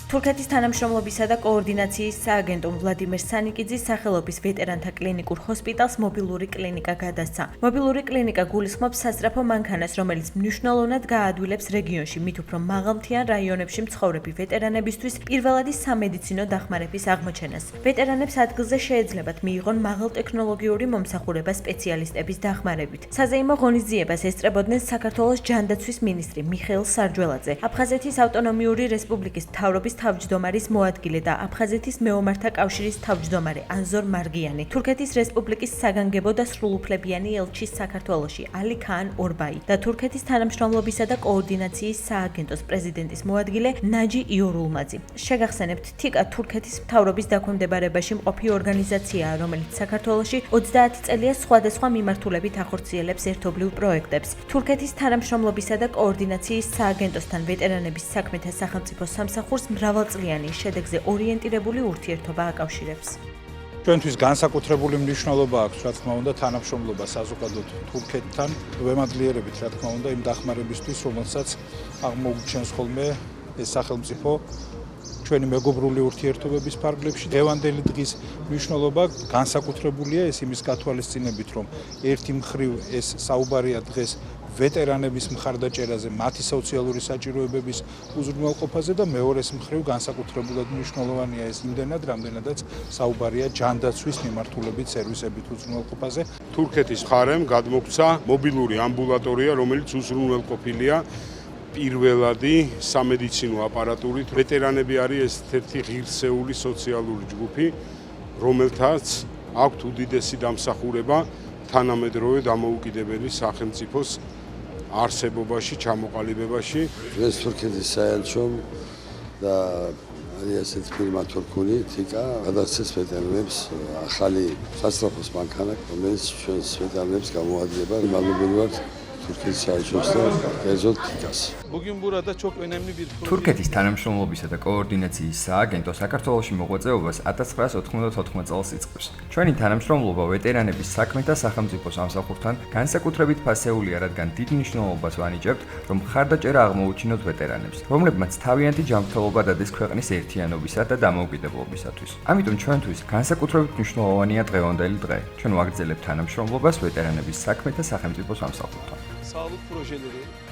თურქეთის თანამშრომლობისა და კოორდინაციის სააგენტომ ვლადიმერ სანიკიძის სახელობის ვეტერანთა კლინიკურ ჰოსპიტალს მობილური კლინიკა გადასცა. მობილური კლინიკა გულისხმობს სასწრაფო მანქანას, რომელიც მნიშვნელოვნად გააადვილებს რეგიონში მით უფრო მაღალმთიან რაიონებში მცხოვრები ვეტერანებისთვის პირველადი სამედიცინო დახმარების აღმოჩენას. ვეტერანებს ადგილზე შეეძლებათ მიიღონ მაღალტექნოლოგიური მომსახურება სპეციალისტების დახმარებით. საზეიმო ღონისძიებას ესწრებოდნენ საქართველოს ჯანდაცვის მინისტრი მიხეილ სარჯველაძე, აფხაზეთის ავტონომიური რესპუბლიკის მთავრობის თავმჯდომარის მოადგილე და აფხაზეთის მეომართა კავშირის თავმჯდომარე ანზორ მარგიანი, თურქეთის რესპუბლიკის საგანგებო და სრულუფლებიანი ელჩი საქართველოში ალი ქაან ორბაი და თურქეთის თანამშრომლობისა და კოორდინაციის სააგენტოს პრეზიდენტის მოადგილე ნაჯი იორულმაძი. შეგახსენებთ, თიკა თურქეთის მთავრობის დაქვემდებარებაში მყოფი ორგანიზაციაა, რომელიც საქართველოში 30 წელია სხვადასხვა მიმართულებით ახორციელებს ერთობლივ პროექტებს. თურქეთის თანამშრომლობისა და კოორდინაციის სააგენტოსთან ვეტერანების საქმეთა სახელმწიფო სამსახურს მრავალწლიანი შედეგზე ორიენტირებული ურთიერთობა აკავშირებს. ჩვენთვის განსაკუთრებული მნიშვნელობა აქვს, რა თქმა უნდა, თანამშრომლობა საზოგადოებრივ თურქეთთან, ვემადლიერებით, რა თქმა უნდა, იმ დახმარებისთვის, რომელსაც აღმოუჩენს ხოლმე ეს სახელმწიფო ჩვენი მეგობრული ურთიერთობების ფარგლებში. დღევანდელი დღის მნიშვნელობა განსაკუთრებულია ეს იმის გათვალისწინებით, რომ ერთი მხრივ ეს საუბარია დღეს ვეტერანების მხარდაჭერაზე, მათი სოციალური საჭიროებების უზრუნველყოფაზე და მეორეს მხრივ განსაკუთრებულად მნიშვნელოვანია ეს იმდენად, რამდენადაც საუბარია ჯანდაცვის მიმართულებით სერვისებით უზრუნველყოფაზე. თურქეთის მხარემ გადმოგცა მობილური ამბულატორია, რომელიც უზრუნველყოფილია პირველადი სამედიცინო აპარატურით. ვეტერანები არის ერთ-ერთი ღირსეული სოციალური ჯგუფი, რომელთაც აქვთ უდიდესი დამსახურება თანამედროვე დამოუკიდებელი სახელმწიფოს არსებობაში, ჩამოყალიბებაში. დღეს თურქეთის საელჩომ და ასეთი ფირმა თურქული თიკა გადასცეს ვეტერანებს ახალი სასწრაფო მანქანა, რომელიც ჩვენს ვეტერანებს გამოაძლება. მადლობელი ვართ თურქეთის საელჩოს და კერძოდ თიკას. თურქეთის თანამშრომლობისა და კოორდინაციის სააგენტო საქართველოში მოღვაწეობას 1994 წელს იწყებს. ჩვენი თანამშრომლობა ვეტერანების საქმეთა სახელმწიფო სამსახურთან განსაკუთრებით ფასეულია, რადგან დიდ მნიშვნელობას ვანიჭებთ, რომ მხარდაჭერა აღმოუჩინოთ ვეტერანებს, რომლებმაც თავიანთი ჯანმრთელობა დადეს ქვეყნის ერთიანობისა და დამოუკიდებლობისათვის. ამიტომ ჩვენთვის განსაკუთრებით მნიშვნელოვანია დღევანდელი დღე. ჩვენ ვაგრძელებთ თანამშრომლობას ვეტერანების საქმეთა სახელმწიფო სამსახურთან. Sağlık projeleri